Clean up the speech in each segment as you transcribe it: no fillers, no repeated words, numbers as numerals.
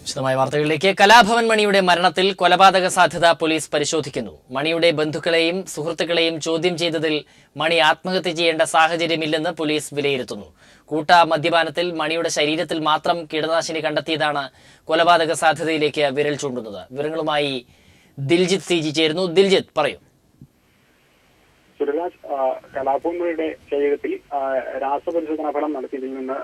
വിശദമായ വാർത്തകളിലേക്ക്. കലാഭവൻ മണിയുടെ മരണത്തിൽ കൊലപാതക സാധ്യത പോലീസ് പരിശോധിക്കുന്നു. മണിയുടെ ബന്ധുക്കളെയും സുഹൃത്തുക്കളെയും ചോദ്യം ചെയ്തതിൽ മണി ആത്മഹത്യ ചെയ്യേണ്ട സാഹചര്യമില്ലെന്ന് പോലീസ് വിലയിരുത്തുന്നു. കൂട്ട മദ്യപാനത്തിൽ മണിയുടെ ശരീരത്തിൽ മാത്രം കീടനാശിനി കണ്ടെത്തിയതാണ് കൊലപാതക സാധ്യതയിലേക്ക് വിരൽ ചൂണ്ടുന്നത്. വിവരങ്ങളുമായി ദിൽജിത്ത് CG ചേരുന്നു. ദിൽജിത്ത്, പറയൂ. സുരരാജ്, കലാഭവൻ ശരീരത്തിൽ രാസപരിശോധനാ ഫലം നടത്തിയതിൽ നിന്ന്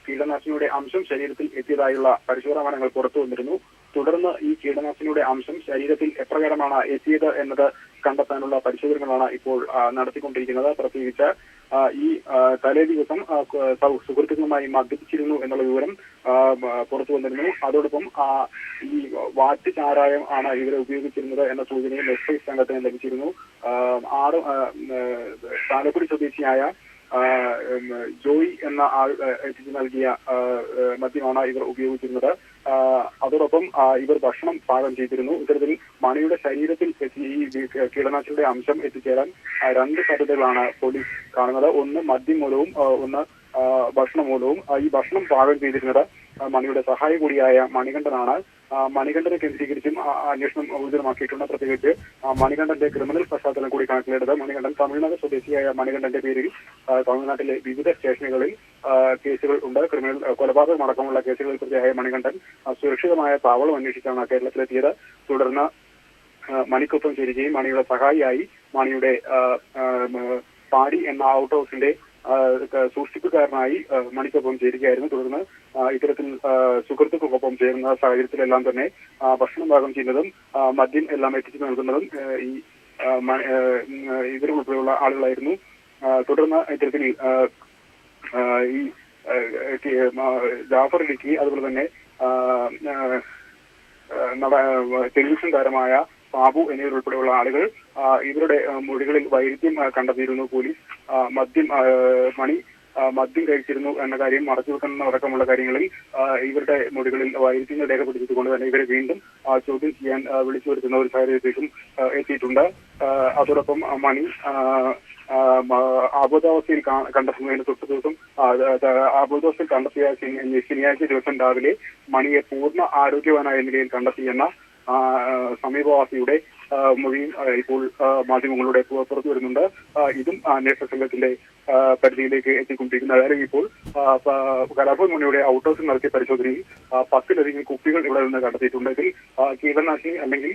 കീടനാശിനിയുടെ അംശം ശരീരത്തിൽ എത്തിയതായുള്ള പരിശോധനാ ഫലങ്ങൾ പുറത്തു വന്നിരുന്നു. തുടർന്ന് ഈ കീടനാശിനിയുടെ അംശം ശരീരത്തിൽ എപ്രകാരമാണ് എത്തിയത് എന്നത് കണ്ടെത്താനുള്ള പരിശോധനകളാണ് ഇപ്പോൾ നടത്തിക്കൊണ്ടിരിക്കുന്നത്. പ്രത്യേകിച്ച് ഈ തലേ ദിവസം സുഹൃത്തുക്കളുമായി മദ്യപിച്ചിരുന്നു എന്നുള്ള വിവരം പുറത്തു വന്നിരുന്നു. അതോടൊപ്പം ഈ വാറ്റ് ചാരായം ആണ് ഇവരെ ഉപയോഗിച്ചിരുന്നത് എന്ന സൂചനയും എക്സൈസ് സംഘത്തിന് ലഭിച്ചിരുന്നു. ചാലക്കുടി സ്വദേശിയായ ജോയി എന്ന ആൾ എത്തിച്ചു നൽകിയ മദ്യമാണ് ഇവർ ഉപയോഗിച്ചിരുന്നത്. അതോടൊപ്പം ഇവർ ഭക്ഷണം പാകം ചെയ്തിരുന്നു. ഇത്തരത്തിൽ മണിയുടെ ശരീരത്തിൽ ഈ കീടനാശിനിയുടെ അംശം എത്തിച്ചേരാൻ രണ്ട് സാധ്യതകളാണ് പോലീസ് കാണുന്നത്. ഒന്ന് മദ്യം മൂലവും ഒന്ന് ഭക്ഷണം മൂലവും. ഈ ഭക്ഷണം പാകം ചെയ്തിരുന്നത് മണിയുടെ സഹായി കൂടിയായ മണികണ്ഠനാണ്. മണികണ്ഠനെ കേന്ദ്രീകരിച്ചും അന്വേഷണം ഊർജിതമാക്കിയിട്ടുണ്ട്. പ്രത്യേകിച്ച് മണികണ്ഠന്റെ ക്രിമിനൽ പശ്ചാത്തലം കൂടി കണക്കിലെടുത്ത് മണികണ്ഠൻ തമിഴ്നാട് സ്വദേശിയായ മണികണ്ഠന്റെ പേരിൽ തമിഴ്നാട്ടിലെ വിവിധ സ്റ്റേഷനുകളിൽ കേസുകൾ ഉണ്ട്. ക്രിമിനൽ കൊലപാതകം അടക്കമുള്ള കേസുകളിൽ പ്രതിയായ മണികണ്ഠൻ സുരക്ഷിതമായ താവളം അന്വേഷിച്ചാണ് കേരളത്തിലെത്തിയത്. തുടർന്ന് മണിക്കൊപ്പം ചേരുകയും മണിയുടെ സഹായിയായി മണിയുടെ പാടി എന്ന ഔട്ട് ഹൗസിന്റെ സൂക്ഷിപ്പുകാരനായി മണിക്കൊപ്പം ചേരുകയായിരുന്നു. തുടർന്ന് ഇത്തരത്തിൽ സുഹൃത്തുക്കൾക്കൊപ്പം ചേരുന്ന സാഹചര്യത്തിലെല്ലാം തന്നെ ഭക്ഷണം പാകം ചെയ്യുന്നതും മദ്യം എല്ലാം എത്തിച്ചു നൽകുന്നതും ഈ ഇവരുൾപ്പെടെയുള്ള ആളുകളായിരുന്നു. തുടർന്ന് ഇത്തരത്തിൽ ഈ ജാഫർ ഇടുക്കി, അതുപോലെ തന്നെ ടെലിവിഷൻ താരമായ സാബു എന്നിവരുൾപ്പെടെയുള്ള ആളുകൾ ഇവരുടെ മൊഴികളിൽ വൈരുദ്ധ്യം കണ്ടെത്തിയിരുന്നു. പോലീസ് മദ്യം കഴിച്ചിരുന്നു എന്ന കാര്യം മറച്ചുവെക്കുന്ന അടക്കമുള്ള കാര്യങ്ങളിൽ ഇവരുടെ മൊഴികളിൽ വൈരുദ്ധ്യങ്ങൾ രേഖപ്പെടുത്തിക്കൊണ്ട് തന്നെ ഇവരെ വീണ്ടും ചോദ്യം ചെയ്യാൻ വിളിച്ചു വരുത്തുന്ന ഒരു സാഹചര്യത്തിലേക്കും എത്തിയിട്ടുണ്ട്. അതോടൊപ്പം മണി അബോധാവസ്ഥയിൽ കണ്ടെത്തുന്നതിന് തൊട്ട് ദിവസം അബോധാവസ്ഥയിൽ കണ്ടെത്തിയ ശനിയാഴ്ച ദിവസം രാവിലെ മണിയെ പൂർണ്ണ ആരോഗ്യവാനായ നിലയിൽ കണ്ടെത്തിയെന്ന സമീപവാസിയുടെ മൊഴിയും ഇപ്പോൾ മാധ്യമങ്ങളുടെ പുറത്തു വരുന്നുണ്ട്. ഇതും അന്വേഷണ സംഘത്തിന്റെ പരിധിയിലേക്ക് എത്തിക്കൊണ്ടിരിക്കുന്നത്. അതായത് ഇപ്പോൾ കലാഭവൻ മണിയുടെ ഔട്ട് ഹൗസിൽ നടത്തിയ പരിശോധനയിൽ 10ലധികം കുപ്പികൾ ഇവിടെ നിന്ന് കണ്ടെത്തിയിട്ടുണ്ട്. ഇതിൽ കീടനാശിനി അല്ലെങ്കിൽ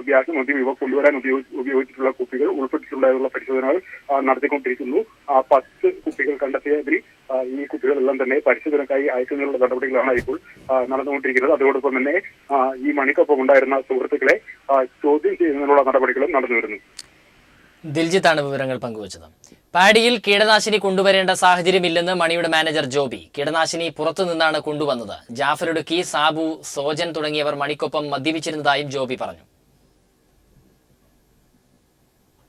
വ്യാജമദ്യം ഇവ കൊണ്ടുവരാൻ ഉപയോഗിച്ചിട്ടുള്ള കുപ്പികൾ ഉൾപ്പെട്ടിട്ടുണ്ടായുള്ള പരിശോധനകൾ നടത്തിക്കൊണ്ടിരിക്കുന്നു. 10 കുപ്പികൾ കണ്ടെത്തിയതിൽ ഈ കുപ്പികളെല്ലാം തന്നെ പരിശോധനക്കായി അയക്കുന്നതിനുള്ള നടപടികളാണ് ഇപ്പോൾ നടന്നുകൊണ്ടിരിക്കുന്നത്. അതോടൊപ്പം തന്നെ ഈ മണിക്കൊപ്പം ഉണ്ടായിരുന്ന സുഹൃത്തുക്കളെ ചോദ്യം ചെയ്യുന്നതിനുള്ള നടപടികളും നടന്നു വരുന്നു. ദിൽജിത്താണ് വിവരങ്ങൾ പങ്കുവച്ചത്. പാഡിയിൽ കീടനാശിനി കൊണ്ടുവരേണ്ട സാഹചര്യമില്ലെന്ന് മണിയുടെ മാനേജർ ജോബി. കീടനാശിനി പുറത്തു നിന്നാണ് കൊണ്ടുവന്നത്. ജാഫർ ഇടുക്കി, സാബു, സോജൻ തുടങ്ങിയവർ മണിക്കൊപ്പം മദ്യപിച്ചിരുന്നതായും ജോബി പറഞ്ഞു.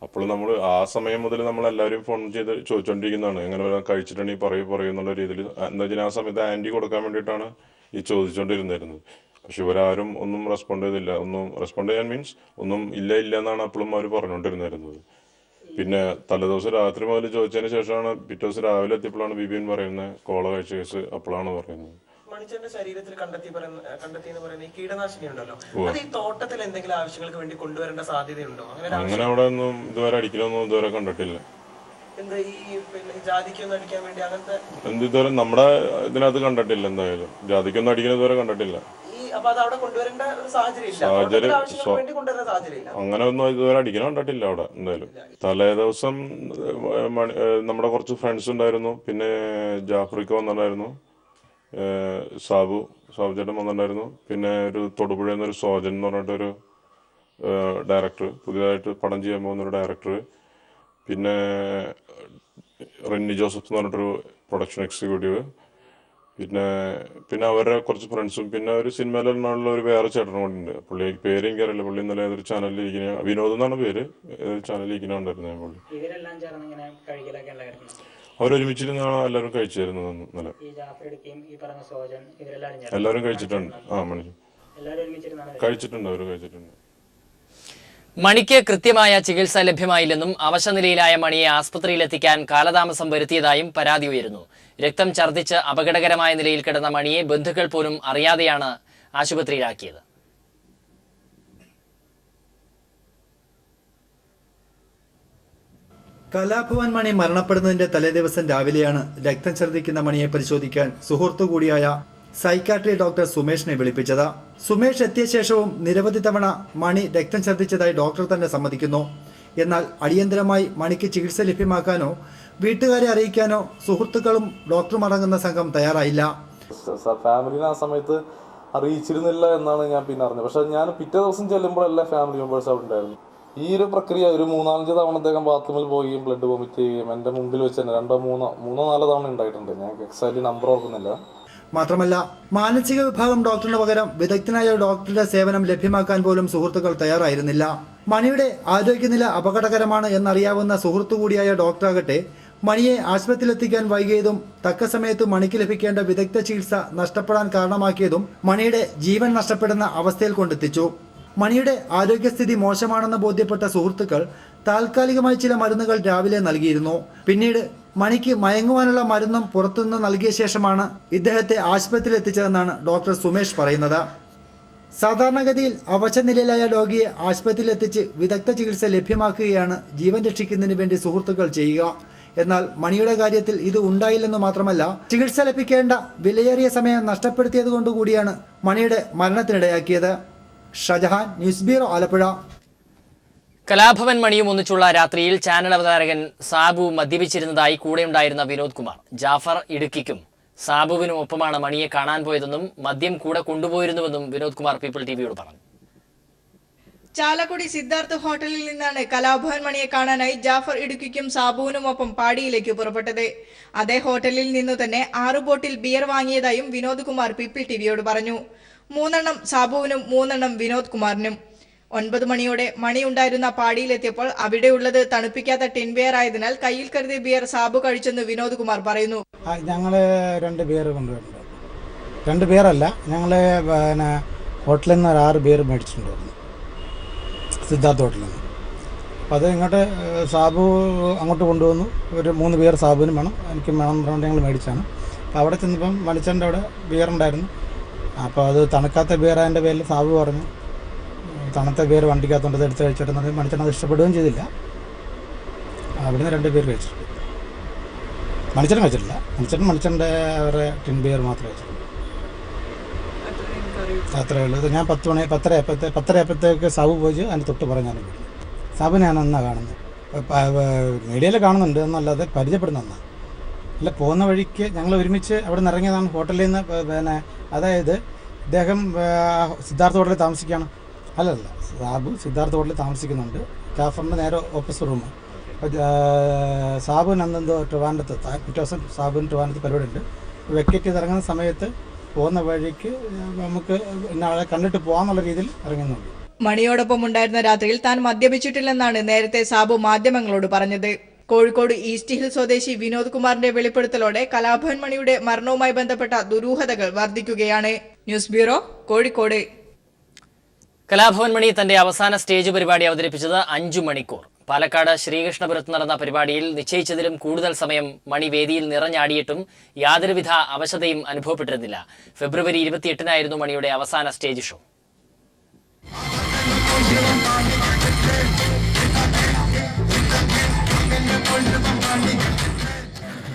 അപ്പോൾ നമ്മൾ ആ സമയം മുതൽ നമ്മൾ എല്ലാവരും ഫോൺ ചെയ്ത് ചോദിച്ചുകൊണ്ടിരിക്കുന്നതാണ്, എങ്ങനെ കഴിച്ചിട്ടുണ്ടെങ്കിൽ പറയൂ എന്നുള്ള രീതിയിൽ. എന്താ വെച്ചാൽ ആ സമയത്ത് ആന്റി കൊടുക്കാൻ വേണ്ടിയിട്ടാണ് ഈ ചോദിച്ചുകൊണ്ടിരുന്നത്. പക്ഷെ ഇവരാരും ഒന്നും റെസ്പോണ്ട് ചെയ്തില്ല. റെസ്പോണ്ട് ചെയ്യാൻ മീൻസ് ഒന്നും ഇല്ല എന്നാണ് അപ്പോഴും അവർ പറഞ്ഞുകൊണ്ടിരുന്നത്. പിന്നെ തലേദിവസം രാത്രി മുതൽ ചോദിച്ചതിന് ശേഷമാണ് പിറ്റേ ദിവസം രാവിലെ എത്തിയപ്പോഴാണ് ബിബിൻ പറയുന്നത് കോള കഴിച്ച കേസ് അപ്പോഴാണ് പറയുന്നത്. മണിച്ചന്റെ ശരീരത്തിൽ കണ്ടെത്തിയെന്ന് പറയുന്ന ഈ കീടനാശിനി ഉണ്ടല്ലോ, അത് ഈ തോട്ടത്തിൽ എന്തെങ്കിലും ആവശ്യങ്ങൾക്ക് വേണ്ടി കൊണ്ടുവരേണ്ട സാധ്യതയുണ്ടോ? അങ്ങനെ അവിടെ ഒന്നും ഇതുവരെ അടിക്കലൊന്നും ഇതുവരെ കണ്ടിട്ടില്ല. എന്താ ഈ ജാതിക്കൊന്നും അടിക്കാൻ വേണ്ടി അങ്ങനത്തെ ഇതുവരെ നമ്മുടെ ഇതിനകത്ത് കണ്ടിട്ടില്ല. എന്തായാലും ജാതിക്കൊന്നും അടിക്കുന്നത് ഇതുവരെ കണ്ടിട്ടില്ല. അങ്ങനെ ഒന്നും ഇതുവരെ അടിക്കണം കണ്ടിട്ടില്ല അവിടെ. എന്തായാലും തലേ ദിവസം നമ്മുടെ കുറച്ച് ഫ്രണ്ട്സ് ഉണ്ടായിരുന്നു. പിന്നെ ജാഫ്രിക്ക വന്നിട്ടുണ്ടായിരുന്നു, സാബു ചേട്ടൻ വന്നിട്ടുണ്ടായിരുന്നു. പിന്നെ ഒരു തൊടുപുഴ എന്നൊരു സോജൻ എന്ന് പറഞ്ഞിട്ടൊരു ഡയറക്ടർ, പുതിയതായിട്ട് പടം ചെയ്യാൻ പോകുന്നൊരു ഡയറക്ടർ. പിന്നെ റെന്നി ജോസഫ് എന്ന് പറഞ്ഞിട്ടൊരു പ്രൊഡക്ഷൻ എക്സിക്യൂട്ടീവ്. പിന്നെ അവരുടെ കുറച്ച് ഫ്രണ്ട്സും പിന്നെ ഒരു സിനിമയിലുള്ള ഒരു വേറെ ചേട്ടനും കൂടെ ഉണ്ട്. പുള്ളി പേര് എനിക്കറിയില്ല. പുള്ളി ഇന്നലെ ഏതൊരു ചാനലിൽ ഇരിക്കുന്ന, വിനോദ് എന്നാണ് പേര്, ഏതൊരു ചാനലിൽ ഇരിക്കുന്നുണ്ടായിരുന്നു. പുള്ളി അവരൊരുമിച്ചിരുന്നാണ് എല്ലാവരും കഴിച്ചു തരുന്നത്. ഇന്നലെ എല്ലാവരും കഴിച്ചിട്ടുണ്ട്. കഴിച്ചിട്ടുണ്ട്, അവർ കഴിച്ചിട്ടുണ്ട്. മണിക്ക് കൃത്യമായ ചികിത്സ ലഭ്യമായില്ലെന്നും അവശനിലയിലായ മണിയെ ആസ്പത്രിയിലെത്തിക്കാൻ കാലതാമസം വരുത്തിയതായും പരാതി ഉയരുന്നു. രക്തം ഛർദ്ദിച്ച് അപകടകരമായ നിലയിൽ കിടന്ന മണിയെ ബന്ധുക്കൾ പോലും അറിയാതെയാണ് ആശുപത്രിയിലാക്കിയത്. കലാഭവൻ മണി മരണപ്പെടുന്നതിന്റെ തലേദിവസം രാവിലെയാണ് രക്തം ഛർദ്ദിക്കുന്ന മണിയെ പരിശോധിക്കാൻ സുഹൃത്തു കൂടിയായ സൈക്കാട്രി ഡോക്ടർ സുമേഷിനെ വിളിപ്പിച്ചത്. സുമേഷ് എത്തിയ ശേഷവും നിരവധി തവണ മണി രക്തം ഛർദ്ദിച്ചതായി ഡോക്ടർ തന്നെ സമ്മതിക്കുന്നു. എന്നാൽ അടിയന്തരമായി മണിക്ക് ചികിത്സ ലഭ്യമാക്കാനോ വീട്ടുകാരെ അറിയിക്കാനോ സുഹൃത്തുക്കളും ഡോക്ടറും അടങ്ങുന്ന സംഘം തയ്യാറായില്ല. ഫാമിലിനെ ആ സമയത്ത് അറിയിച്ചിരുന്നില്ല എന്നാണ് ഞാൻ പിന്നെ അറിഞ്ഞത്. പക്ഷെ ഞാൻ പിറ്റേ ദിവസം ചെല്ലുമ്പോൾ എല്ലാ ഫാമിലി മെമ്പേഴ്സ് അവിടെ ഉണ്ടായിരുന്നു. ഈ ഒരു പ്രക്രിയ ഒരു 3-4 തവണ അദ്ദേഹം ബാത്റൂമിൽ പോവുകയും ബ്ലഡ് വോമിറ്റ് ചെയ്യുകയും എൻ്റെ മുമ്പിൽ വെച്ച് തന്നെ 2-3-4 തവണ ഉണ്ടായിട്ടുണ്ട്. ഞാൻ എക്സാക്ട്ലി നമ്പർ ഓർക്കുന്നില്ല. മാത്രമല്ല മാനസിക വിഭാഗം ഡോക്ടറിന് പകരം വിദഗ്ധനായ ഡോക്ടറുടെ സേവനം ലഭ്യമാക്കാൻ പോലും സുഹൃത്തുക്കൾ തയ്യാറായിരുന്നില്ല. മണിയുടെ ആരോഗ്യനില അപകടകരമാണ് എന്നറിയാവുന്ന സുഹൃത്തു കൂടിയായ ഡോക്ടറാകട്ടെ മണിയെ ആശുപത്രിയിലെത്തിക്കാൻ വൈകിയതും തക്ക സമയത്ത് മണിക്ക് ലഭിക്കേണ്ട വിദഗ്ധ ചികിത്സ നഷ്ടപ്പെടാൻ കാരണമാക്കിയതും മണിയുടെ ജീവൻ നഷ്ടപ്പെടുന്ന അവസ്ഥയിൽ കൊണ്ടെത്തിച്ചു. മണിയുടെ ആരോഗ്യസ്ഥിതി മോശമാണെന്ന് ബോധ്യപ്പെട്ട സുഹൃത്തുക്കൾ താൽക്കാലികമായി ചില മരുന്നുകൾ രാവിലെ നൽകിയിരുന്നു. പിന്നീട് മണിക്ക് മയങ്ങുവാനുള്ള മരുന്നും പുറത്തുനിന്ന് നൽകിയ ശേഷമാണ് ഇദ്ദേഹത്തെ ആശുപത്രിയിൽ എത്തിച്ചതെന്നാണ് ഡോക്ടർ സുമേഷ് പറയുന്നത്. സാധാരണഗതിയിൽ അവശനിലയിലായ രോഗിയെ ആശുപത്രിയിൽ എത്തിച്ച് വിദഗ്ധ ചികിത്സ ലഭ്യമാക്കുകയാണ് ജീവൻ രക്ഷിക്കുന്നതിന് വേണ്ടി സുഹൃത്തുക്കൾ ചെയ്യുക. എന്നാൽ മണിയുടെ കാര്യത്തിൽ ഇത് ഉണ്ടായില്ലെന്ന് മാത്രമല്ല, ചികിത്സ ലഭിക്കേണ്ട വിലയേറിയ സമയം നഷ്ടപ്പെടുത്തിയത് കൊണ്ടുകൂടിയാണ് മണിയുടെ മരണത്തിനിടയാക്കിയത്. Shajahan, news bureau, Alappuzha. കലാഭവൻ മണിയും ഒന്നിച്ചുള്ള രാത്രിയിൽ ചാനൽ അവതാരകൻ സാബു മദ്യപിച്ചിരുന്നതായി കൂടെയുണ്ടായിരുന്ന വിനോദ് കുമാർ, ജാഫർ ഇടുക്കിക്കും സാബുവിനും ഒപ്പമാണ് മണിയെ കാണാൻ പോയതെന്നും മദ്യം കൂടെ കൊണ്ടുപോയിരുന്നുവെന്നും വിനോദ് കുമാർ പീപ്പിൾ ടിവിയോട് പറഞ്ഞു. ചാലക്കുടി സിദ്ധാർത്ഥ് ഹോട്ടലിൽ നിന്നാണ് കലാഭവൻ മണിയെ കാണാനായി ജാഫർ ഇടുക്കിക്കും സാബുവിനുമൊപ്പം പാടിയിലേക്ക് പുറപ്പെട്ടത്. അതേ ഹോട്ടലിൽ നിന്നു തന്നെ 6 ബോട്ടിൽ ബിയർ വാങ്ങിയതായും വിനോദ് കുമാർ പീപ്പിൾ ടിവിയോട് പറഞ്ഞു. 3 സാബുവിനും 3 വിനോദ് കുമാറിനും. 9 മണിയോടെ മണി ഉണ്ടായിരുന്ന പാടിയിലെത്തിയപ്പോൾ അവിടെയുള്ളത് തണുപ്പിക്കാത്ത ടിൻ ബിയർ ആയതിനാൽ കയ്യിൽ കരുതിയ ബിയർ സാബു കഴിച്ചെന്ന് വിനോദ് കുമാർ പറയുന്നു. ഞങ്ങള് 2 ബിയർ കൊണ്ടുവരുന്നുണ്ട്. 2 ബിയറല്ല, ഞങ്ങള് ഹോട്ടലിൽ നിന്ന് 6 ബിയർ മേടിച്ചിട്ടുണ്ടായിരുന്നു, സിദ്ധാർത്ഥ ഹോട്ടലിൽ നിന്ന്. അപ്പോൾ അത് ഇങ്ങോട്ട് സാബു അങ്ങോട്ട് കൊണ്ടുവന്നു. ഒരു 3 ബിയർ സാബുവിനും വേണം, എനിക്ക് വേണം പറഞ്ഞിട്ട് ഞങ്ങൾ മേടിച്ചാണ്. അപ്പോൾ അവിടെ ചെന്നപ്പം മണിച്ചൻ്റെ അവിടെ ബിയർ ഉണ്ടായിരുന്നു. അപ്പോൾ അത് തണുക്കാത്ത ബിയർ അതിൻ്റെ പേരിൽ സാബു പറഞ്ഞു തണുത്ത ബിയർ വണ്ടിക്കകത്തോണ്ട് എടുത്ത് കഴിച്ചിട്ടെന്ന് പറഞ്ഞാൽ മണിച്ചൻ അത് ഇഷ്ടപ്പെടുകയും ചെയ്തില്ല. അവിടുന്ന് 2 ബിയർ കഴിച്ചിട്ടുണ്ട്. മണിച്ചൻ കഴിച്ചിട്ടില്ല. മണിച്ചൻ്റെ അവരുടെ ടിൻ ബിയർ മാത്രമേ കഴിച്ചിട്ടുള്ളൂ. അത്രയേ ഉള്ളൂ. ഞാൻ 10 ആയപ്പോഴത്തേക്ക് സാബു പോയി അതിന് തൊട്ട് പറഞ്ഞാണ് വിടുന്നത്. സാബു ഞാൻ എന്നാണ് കാണുന്നത്, മീഡിയയിൽ കാണുന്നുണ്ട് എന്നല്ലാതെ പരിചയപ്പെടുന്ന അല്ല. പോകുന്ന വഴിക്ക് ഞങ്ങൾ ഒരുമിച്ച് അവിടെ നിന്ന് ഇറങ്ങിയതാണ് ഹോട്ടലിൽ നിന്ന്. അതായത് ഇദ്ദേഹം സിദ്ധാർത്ഥ ഹോട്ടലിൽ താമസിക്കുകയാണ്. അല്ലല്ല, സാബു സിദ്ധാർത്ഥ ഹോട്ടലിൽ താമസിക്കുന്നുണ്ട്. ജാഫറിൻ്റെ നേരെ ഓപ്പോസിറ്റ് റൂം. അപ്പോൾ സാബുവിന് അന്നെന്തോ ട്രിവാൻഡ്രത്ത്, പിറ്റേ ദിവസം സാബുവിന് ട്രിവാൻഡ്രത്ത് പരിപാടി ഉണ്ട്. വെക്കേറ്റ് ചെയ്ത് ഇറങ്ങുന്ന സമയത്ത് പോകുന്ന വഴിക്ക് നമുക്ക് ആളെ കണ്ടിട്ട് പോകാന്നുള്ള രീതിയിൽ ഇറങ്ങുന്നുണ്ട്. മണിയോടൊപ്പം ഉണ്ടായിരുന്ന രാത്രിയിൽ താൻ മദ്യപിച്ചിട്ടില്ലെന്നാണ് നേരത്തെ സാബു മാധ്യമങ്ങളോട് പറഞ്ഞത്. കോഴിക്കോട് ഈസ്റ്റ് ഹിൽ സ്വദേശി വിനോദ് കുമാറിന്റെ വെളിപ്പെടുത്തലോടെ കലാഭവൻ മണിയുടെ മരണവുമായി ബന്ധപ്പെട്ട ദുരൂഹതകൾ വർദ്ധിക്കുകയാണ്. News bureau, Kozhikode. കലാഭവൻ മണി തന്റെ അവസാന സ്റ്റേജ് പരിപാടി അവതരിപ്പിച്ചത് 5 മണിക്കൂർ. പാലക്കാട് ശ്രീകൃഷ്ണപുരത്ത് നടന്ന പരിപാടിയിൽ നിശ്ചയിച്ചതിലും കൂടുതൽ സമയം മണി വേദിയിൽ നിറഞ്ഞാടിയിട്ടും യാതൊരുവിധ അവശതയും അനുഭവപ്പെട്ടിരുന്നില്ല. ഫെബ്രുവരി 28-നായിരുന്നു മണിയുടെ അവസാന സ്റ്റേജ് ഷോ.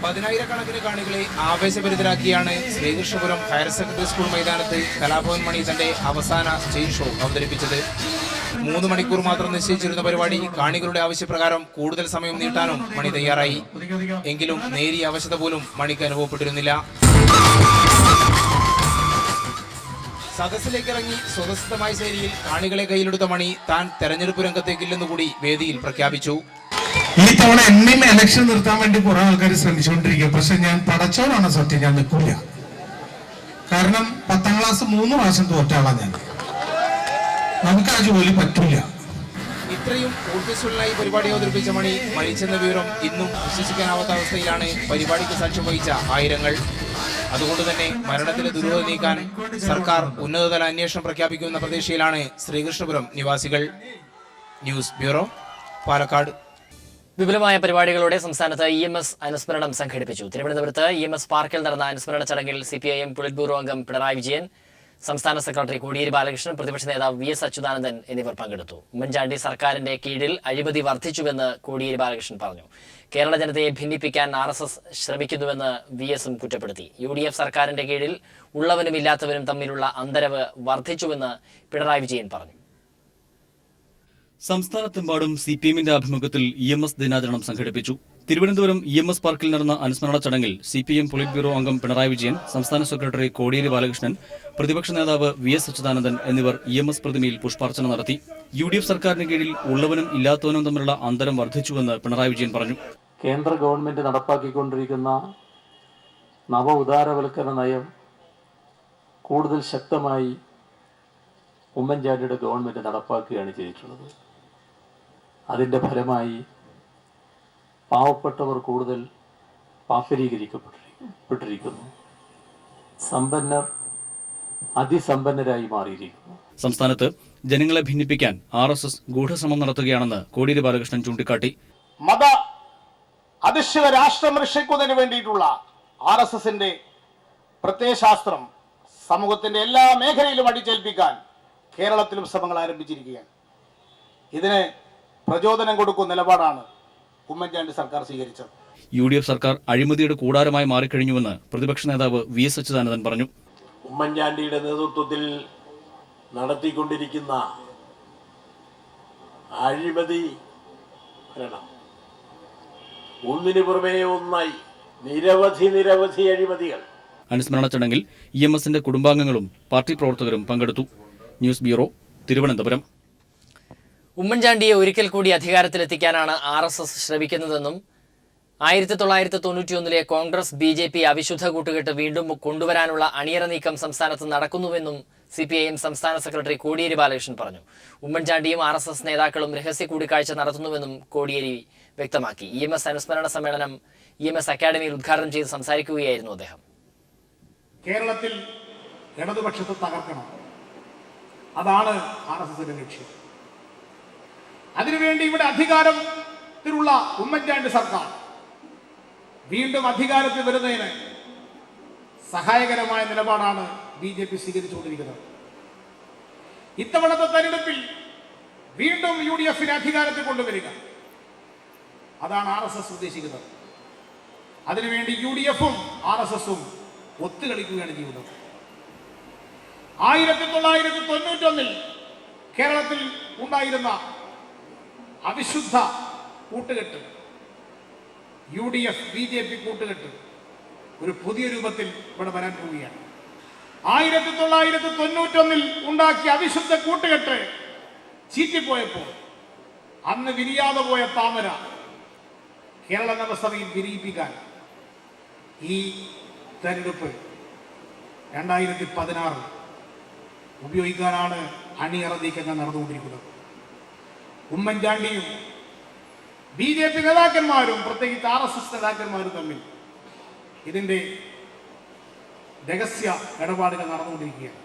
പതിനായിരക്കണക്കിന് കാണികളെ ആവേശഭരിതരാക്കിയാണ് ശ്രീകൃഷ്ണപുരം ഹയർ സെക്കൻഡറി സ്കൂൾ മൈതാനത്ത് കലാഭവൻ മണി തന്റെ അവസാന സ്റ്റേജ് ഷോ അവതരിപ്പിച്ചത്. 3 മണിക്കൂർ മാത്രം നിശ്ചയിച്ചിരുന്ന പരിപാടി കാണികളുടെ ആവശ്യപ്രകാരം കൂടുതൽ സമയം നീട്ടാനും മണി തയ്യാറായി. എങ്കിലും നേരിയ അവശത പോലും മണിക്ക് അനുഭവപ്പെട്ടിരുന്നില്ല. സദസ്സിലേക്കിറങ്ങി സ്വതസിദ്ധമായ ശൈലിയിൽ കാണികളെ കയ്യിലെടുത്ത മണി താൻ തെരഞ്ഞെടുപ്പ് രംഗത്തേക്കില്ലെന്ന് കൂടി വേദിയിൽ പ്രഖ്യാപിച്ചു. ഈ തവണ എന്നെയും ഇലക്ഷൻ നിർത്താൻ വേണ്ടി കുറെ ആൾക്കാർ ശ്രമിച്ചുകൊണ്ടിരിക്കുക. പക്ഷെ ഞാൻ പടച്ചോനാണ് സത്യം, ഞാൻ നിൽക്കില്ല. കാരണം 10ാം ക്ലാസ് 3 പ്രാവശ്യം തോറ്റാളാണ് ഞാൻ. നമുക്ക് ആ ജോലി പറ്റില്ല. ഇത്രയും ഊർജ്ജസ്വലനായി പരിപാടി അവതരിപ്പിച്ച മണി മരിച്ചെന്ന വിവരം ഇന്നും വിശ്വസിക്കാനാവാത്ത അവസ്ഥയിലാണ് പരിപാടിക്ക് സാക്ഷ്യം വഹിച്ച ആയിരങ്ങൾ. അതുകൊണ്ട് തന്നെ മരണത്തിലെ ദുരൂഹത നീക്കാൻ സർക്കാർ ഉന്നതതല അന്വേഷണം പ്രഖ്യാപിക്കുമെന്ന പ്രതീക്ഷയിലാണ് ശ്രീകൃഷ്ണപുരം നിവാസികൾ. News bureau, Palakkad. വിപുലമായ പരിപാടികളോടെ സംസ്ഥാനത്ത് EMS അനുസ്മരണം സംഘടിപ്പിച്ചു. തിരുവനന്തപുരത്ത് EMS പാർക്കിൽ നടന്ന അനുസ്മരണ ചടങ്ങിൽ CPIM പൊളിറ്റ് ബ്യൂറോ അംഗം പിണറായി വിജയൻ, സംസ്ഥാന സെക്രട്ടറി കോടിയേരി ബാലകൃഷ്ണൻ, പ്രതിപക്ഷ നേതാവ് VS അച്യുതാനന്ദൻ എന്നിവർ പങ്കെടുത്തു. ഉമ്മൻചാണ്ടി സർക്കാരിന്റെ കീഴിൽ അഴിമതി വർദ്ധിച്ചുവെന്ന് കോടിയേരി ബാലകൃഷ്ണൻ പറഞ്ഞു. കേരള ജനതയെ ഭിന്നിപ്പിക്കാൻ RSS ശ്രമിക്കുന്നുവെന്ന് VSും കുറ്റപ്പെടുത്തി. UDF സർക്കാരിന്റെ കീഴിൽ ഉള്ളവനും ഇല്ലാത്തവനും തമ്മിലുള്ള അന്തരവ് വർദ്ധിച്ചുവെന്ന് പിണറായി വിജയൻ പറഞ്ഞു. സംസ്ഥാനത്തെമ്പാടും CPMന്റെ ആഭിമുഖ്യത്തിൽ EMS ദിനാചരണം സംഘടിപ്പിച്ചു. തിരുവനന്തപുരം EMS പാർക്കിൽ നടന്ന അനുസ്മരണ ചടങ്ങിൽ CPM പൊളിറ്റ് ബ്യൂറോ അംഗം പിണറായി വിജയൻ, സംസ്ഥാന സെക്രട്ടറി കോടിയേരി ബാലകൃഷ്ണൻ, പ്രതിപക്ഷ നേതാവ് VS അച്യുതാനന്ദൻ എന്നിവർ EMS പ്രതിമയിൽ പുഷ്പാർച്ചന നടത്തി. UDF സർക്കാരിന് കീഴിൽ ഉള്ളവനും ഇല്ലാത്തവനും തമ്മിലുള്ള അന്തരം വർദ്ധിച്ചുവെന്ന് പിണറായി വിജയൻ പറഞ്ഞു. കേന്ദ്ര ഗവൺമെന്റ് നടപ്പാക്കിക്കൊണ്ടിരിക്കുന്ന നവ ഉദാരവൽക്കരണ നയം കൂടുതൽ ശക്തമായി ഉമ്മൻചാണ്ടിയുടെ ഗവൺമെന്റ് നടപ്പാക്കുകയാണ് ചെയ്തിട്ടുള്ളത്. അതിൻ്റെ ഫലമായി പാവപ്പെട്ടവർ കൂടുതൽ പാപ്പരീകരിക്കപ്പെട്ടിരിക്കുന്നു. സമ്പന്നർ അതിസമ്പന്നരായി മാറിയിരിക്കുന്നു. സംസ്ഥാനത്ത് ജനങ്ങളെ ഭിന്നിപ്പിക്കാൻ RSS ഗൂഢശ്രമം നടത്തുകയാണെന്ന് കോടിയേരി ബാലകൃഷ്ണൻ ചൂണ്ടിക്കാട്ടി. മത അധിഷ്ഠിത രാഷ്ട്രം രക്ഷിക്കുന്നതിന് വേണ്ടിയിട്ടുള്ള RSSന്റെ പ്രത്യയശാസ്ത്രം സമൂഹത്തിന്റെ എല്ലാ മേഖലയിലും അടിച്ചേൽപ്പിക്കാൻ കേരളത്തിലും ശ്രമങ്ങൾ ആരംഭിച്ചിരിക്കുകയാണ്. ഇതിന് പ്രചോദനം കൊടുക്കുന്ന നിലപാടാണ് ഉമ്മൻചാണ്ടി സർക്കാർ സ്വീകരിച്ചത്. UDF സർക്കാർ അഴിമതിയുടെ കൂടാരമായി മാറിക്കഴിഞ്ഞുവെന്ന് പ്രതിപക്ഷ നേതാവ് VS അച്യുതാനന്ദൻ പറഞ്ഞു. ഉമ്മൻചാണ്ടിയുടെ നേതൃത്വത്തിൽ നടത്തിക്കൊണ്ടിരിക്കുന്ന അഴിമതി ഭരണം ഒന്നിനു പുറമേ ഒന്നായി നിരവധി അഴിമതികൾ. അനുസ്മരണ ചടങ്ങിൽ EMSന്റെ കുടുംബാംഗങ്ങളും പാർട്ടി പ്രവർത്തകരും പങ്കെടുത്തു. News bureau, Thiruvananthapuram. ഉമ്മൻചാണ്ടിയെ ഒരിക്കൽ കൂടി അധികാരത്തിലെത്തിക്കാനാണ് RSS ശ്രമിക്കുന്നതെന്നും 1991 കോൺഗ്രസ് BJP അവിശുദ്ധ കൂട്ടുകെട്ട് വീണ്ടും കൊണ്ടുവരാനുള്ള അണിയറ നീക്കം സംസ്ഥാനത്ത് നടക്കുന്നുവെന്നും CPIM സംസ്ഥാന സെക്രട്ടറി കോടിയേരി ബാലകൃഷ്ണൻ പറഞ്ഞു. ഉമ്മൻചാണ്ടിയും RSS നേതാക്കളും രഹസ്യ കൂടിക്കാഴ്ച നടത്തുന്നുവെന്നും കോടിയേരി വ്യക്തമാക്കി. EMS അനുസ്മരണ സമ്മേളനം EMS അക്കാദമിയിൽ ഉദ്ഘാടനം ചെയ്ത് സംസാരിക്കുകയായിരുന്നു അദ്ദേഹം. കേരളത്തിൽ ഇടതുപക്ഷത്തെ തകർക്കണം, അതാണ് RSSന്റെ ലക്ഷ്യം. അതിനുവേണ്ടി ഇവിടെ അധികാരത്തിലുള്ള ഉമ്മൻചാണ്ടി സർക്കാർ വീണ്ടും അധികാരത്തിൽ വരുന്നതിന് സഹായകരമായ നിലപാടാണ് BJP സ്വീകരിച്ചുകൊണ്ടിരിക്കുന്നത്. ഇത്തവണത്തെ തെരഞ്ഞെടുപ്പിൽ വീണ്ടും UDFനെ അധികാരത്തിൽ കൊണ്ടുവരിക, അതാണ് RSS ഉദ്ദേശിക്കുന്നത്. അതിനുവേണ്ടി UDFും RSSും ഒത്തുകളിക്കുകയാണ് ചെയ്യുന്നത്. 1991 കേരളത്തിൽ ഉണ്ടായിരുന്ന അവിശുദ്ധ കൂട്ടുകെട്ട്, UDF BJP കൂട്ടുകെട്ട് ഒരു പുതിയ രൂപത്തിൽ ഇവിടെ വരാൻ പോവുകയാണ്. 1991 ഉണ്ടാക്കിയ അവിശുദ്ധ കൂട്ടുകെട്ട് ചീറ്റിപ്പോയപ്പോൾ അന്ന് വിരിയാതെ പോയ താമര കേരള നിയമസഭയിൽ വിരിയിപ്പിക്കാൻ ഈ തെരഞ്ഞെടുപ്പ് 2016 ഉപയോഗിക്കാനാണ് അണിയറ നീക്കങ്ങൾ നടന്നുകൊണ്ടിരിക്കുന്നത്. ഉമ്മൻചാണ്ടിയും BJP നേതാക്കന്മാരും പ്രത്യേകിച്ച് RSS നേതാക്കന്മാരും തമ്മിൽ ഇതിന്റെ രഹസ്യ ഇടപാടുകൾ നടന്നുകൊണ്ടിരിക്കുകയാണ്.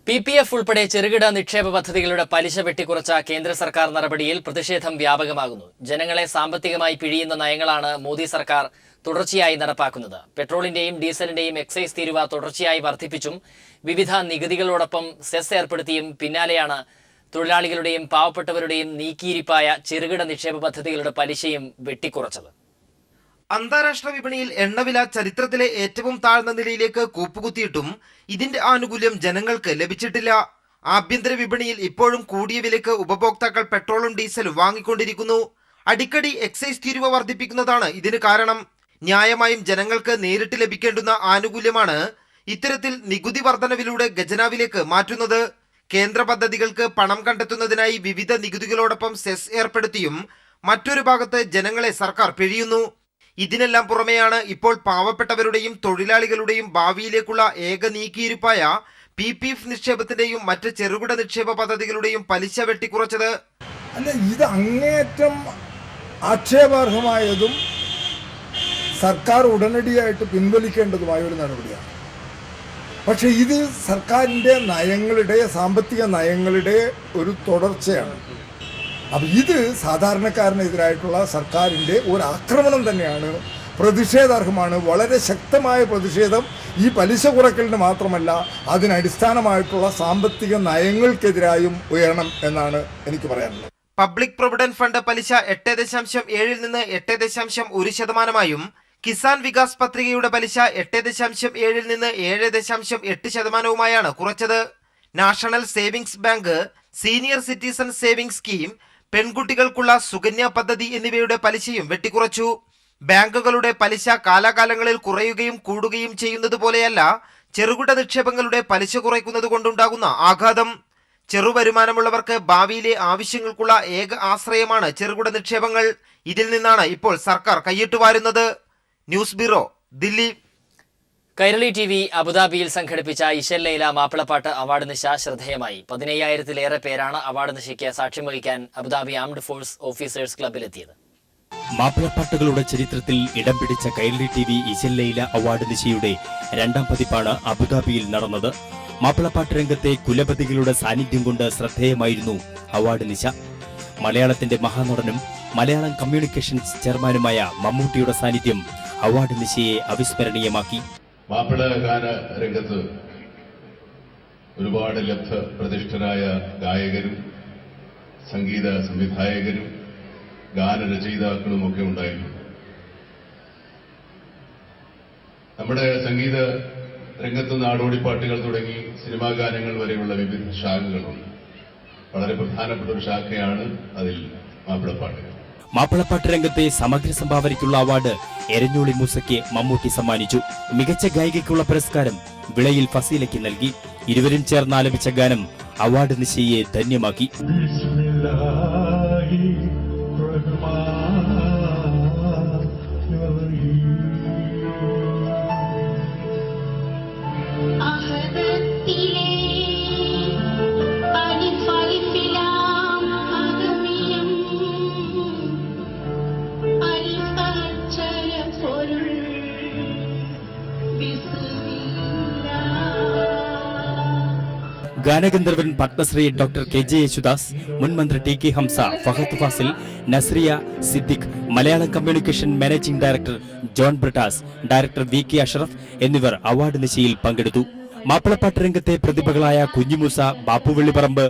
PPF ഉൾപ്പെടെ ചെറുകിട നിക്ഷേപ പദ്ധതികളുടെ പലിശ വെട്ടിക്കുറച്ച കേന്ദ്ര സർക്കാർ നടപടിയിൽ പ്രതിഷേധം വ്യാപകമാകുന്നു. ജനങ്ങളെ സാമ്പത്തികമായി പിഴിയുന്ന നയങ്ങളാണ് മോദി സർക്കാർ തുടർച്ചയായി നടപ്പാക്കുന്നത്. പെട്രോളിന്റെയും ഡീസലിന്റെയും എക്സൈസ് തീരുവ തുടർച്ചയായി വർദ്ധിപ്പിച്ചും വിവിധ നികുതികളോടൊപ്പം സെസ് ഏർപ്പെടുത്തിയും പിന്നാലെയാണ് തൊഴിലാളികളുടെയും പാവപ്പെട്ടവരുടെയും നീക്കിയിരിപ്പായ ചെറുകിട നിക്ഷേപ പദ്ധതികളുടെ പലിശയും വെട്ടിക്കുറച്ചത്. അന്താരാഷ്ട്ര വിപണിയിൽ എണ്ണവില ചരിത്രത്തിലെ ഏറ്റവും താഴ്ന്ന നിലയിലേക്ക് കൂപ്പുകുത്തിയിട്ടും ഇതിന്റെ ആനുകൂല്യം ജനങ്ങൾക്ക് ലഭിച്ചിട്ടില്ല. ആഭ്യന്തര വിപണിയിൽ ഇപ്പോഴും കൂടിയ വിലയ്ക്ക് ഉപഭോക്താക്കൾ പെട്രോളും ഡീസലും വാങ്ങിക്കൊണ്ടിരിക്കുന്നു. അടിക്കടി എക്സൈസ് തീരുവ വർദ്ധിപ്പിക്കുന്നതാണ് ഇതിന് കാരണം. ന്യായമായും ജനങ്ങൾക്ക് നേരിട്ട് ലഭിക്കേണ്ടുന്ന ആനുകൂല്യമാണ് ഇത്തരത്തിൽ നികുതി വർധനവിലൂടെ ഖജനാവിലേക്ക് മാറ്റുന്നത്. കേന്ദ്ര പദ്ധതികൾക്ക് പണം കണ്ടെത്തുന്നതിനായി വിവിധ നികുതികളോടൊപ്പം സെസ് ഏർപ്പെടുത്തിയും മറ്റൊരു ഭാഗത്ത് ജനങ്ങളെ സർക്കാർ പിഴിയുന്നു. ഇതിനെല്ലാം പുറമെയാണ് ഇപ്പോൾ പാവപ്പെട്ടവരുടെയും തൊഴിലാളികളുടെയും ഭാവിയിലേക്കുള്ള ഏക നീക്കിയിരിപ്പായ PPF നിക്ഷേപത്തിന്റെയും മറ്റ് ചെറുകിട നിക്ഷേപ പദ്ധതികളുടെയും പലിശ വെട്ടിക്കുറച്ചത്. അല്ല, ഇത് അങ്ങേയറ്റം ആക്ഷേപാർഹമായതും സർക്കാർ ഉടനടിയായിട്ട് പിൻവലിക്കേണ്ടതുമായ ഒരു നടപടിയാണ്. പക്ഷെ ഇത് സർക്കാരിൻ്റെ നയങ്ങളുടെ, സാമ്പത്തിക നയങ്ങളുടെ ഒരു തുടർച്ചയാണ്. അപ്പം ഇത് സാധാരണക്കാരനെതിരായിട്ടുള്ള സർക്കാരിൻ്റെ ഒരു ആക്രമണം തന്നെയാണ് പ്രതിഷേധാർഹമാണ്. വളരെ ശക്തമായ പ്രതിഷേധം ഈ പലിശ കുറയ്ക്കലിന് മാത്രമല്ല അതിനടിസ്ഥാനമായിട്ടുള്ള സാമ്പത്തിക നയങ്ങൾക്കെതിരായും ഉയരണം എന്നാണ് എനിക്ക് പറയാനുള്ളത്. പബ്ലിക് പ്രൊവിഡന്റ് ഫണ്ട് പലിശ 8.7 നിന്ന് 8.1%, കിസാൻ വികാസ് പത്രികയുടെ പലിശ 8.7 നിന്ന് 7.8%, കുറച്ചത്. National savings bank, senior citizen savings scheme, പെൺകുട്ടികൾക്കുള്ള സുകന്യ പദ്ധതി എന്നിവയുടെ പലിശയും വെട്ടിക്കുറച്ചു. ബാങ്കുകളുടെ പലിശ കാലാകാലങ്ങളിൽ കുറയുകയും കൂടുകയും ചെയ്യുന്നത് പോലെയല്ല ചെറുകിട നിക്ഷേപങ്ങളുടെ പലിശ കുറയ്ക്കുന്നത് കൊണ്ടുണ്ടാകുന്ന ആഘാതം. ചെറുവരുമാനമുള്ളവർക്ക് ഭാവിയിലെ ആവശ്യങ്ങൾക്കുള്ള ഏക ആശ്രയമാണ് ചെറുകിട നിക്ഷേപങ്ങൾ. ഇതിൽ നിന്നാണ് ഇപ്പോൾ സർക്കാർ കൈയിട്ടുവാരുന്നത്. News bureau, Delhi. Kairali TV അബുദാബിയിൽ സംഘടിപ്പിച്ച ഇശൽ ലൈല മാപ്പിളപ്പാട്ട് അവാർഡ് നിശ ശ്രദ്ധേയമായി. 15,000-ലേറെ പേരാണ് അവാർഡ് നിശയ്ക്ക് സാക്ഷ്യം വഹിക്കാൻ അബുദാബി ആംഡ് ഫോഴ്സ് ഓഫീസേഴ്സ് ക്ലബിലെത്തിയത്. മാപ്പിളപ്പാട്ടുകളുടെ ചരിത്രത്തിൽ ഇടം പിടിച്ച കൈരളി TV ഇശൽ ലൈല അവാർഡ് നിശയുടെ 2ാം പതിപ്പാണ് അബുദാബിയിൽ നടന്നത്. മാപ്പിളപ്പാട്ട് രംഗത്തെ കുലപതികളുടെ സാന്നിധ്യം കൊണ്ട് ശ്രദ്ധേയമായിരുന്നു അവാർഡ് നിശ. മലയാളത്തിന്റെ മഹാനടനും മലയാളം കമ്മ്യൂണിക്കേഷൻസ് ചെയർമാനുമായ മമ്മൂട്ടിയുടെ സാന്നിധ്യം അവാർഡ് നിശയെ അവിസ്മരണീയമാക്കി. മാപ്പിള ഗാന രംഗത്ത് ഒരുപാട് ലബ്ധ പ്രതിഷ്ഠരായ ഗായകരും സംഗീത സംവിധായകരും ഗാനരചയിതാക്കളും ഒക്കെ ഉണ്ടായിരുന്നു. നമ്മുടെ സംഗീത രംഗത്ത് നാടോടിപ്പാട്ടുകൾ തുടങ്ങി സിനിമാ ഗാനങ്ങൾ വരെയുള്ള വിവിധ ശാഖകളുണ്ട്. വളരെ പ്രധാനപ്പെട്ട ഒരു ശാഖയാണ് അതിൽ മാപ്പിളപ്പാട്ടുകൾ. മാപ്പിളപ്പാട്ട് രംഗത്തെ സമഗ്ര സംഭാവനയ്ക്കുള്ള അവാർഡ് എരഞ്ഞോളി മൂസയ്ക്ക് മമ്മൂട്ടി സമ്മാനിച്ചു. മികച്ച ഗായികയ്ക്കുള്ള പുരസ്കാരം വിളയിൽ ഫസീലയ്ക്ക് നൽകി. ഇരുവരും ചേർന്ന് ആലപിച്ച ഗാനം അവാർഡ് നിശയെ ധന്യമാക്കി. ഗാനഗന്ധർവൻ പത്മശ്രീ ഡോക്ടർ KJ യേശുദാസ്, മുൻ മന്ത്രി TK Hamsa, Fahad Fasil, Nazriya Siddique, Malayalam communication managing director John Brittas, director VK Ashraf എന്നിവർ അവാർഡ് നിശയിൽ പങ്കെടുത്തു. മാപ്പിളപ്പാട്ട് രംഗത്തെ പ്രതിഭകളായ കുഞ്ഞിമൂസ, ബാപ്പു വെള്ളിപ്പറമ്പ്,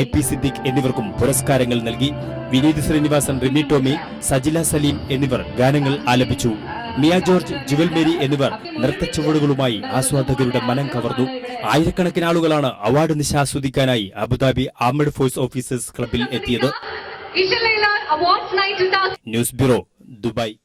IP സിദ്ദിഖ് എന്നിവർക്കും പുരസ്കാരങ്ങൾ നൽകി. വിനീത് ശ്രീനിവാസൻ, റിമി ടോമി, സജില സലീം എന്നിവർ ഗാനങ്ങൾ ആലപിച്ചു. മിയ ജോർജ്, ജുവൽ മേരി എന്നിവർ നൃത്തച്ചുവടുകളുമായി ആസ്വാദകരുടെ മനം കവർന്നു. ആയിരക്കണക്കിന് ആളുകളാണ് അവാർഡ് നിശ ആസ്വദിക്കാനായി അബുദാബി ആംഡ് ഫോഴ്സ് ഓഫീസേഴ്സ് ക്ലബിൽ എത്തിയത്. News bureau, Dubai.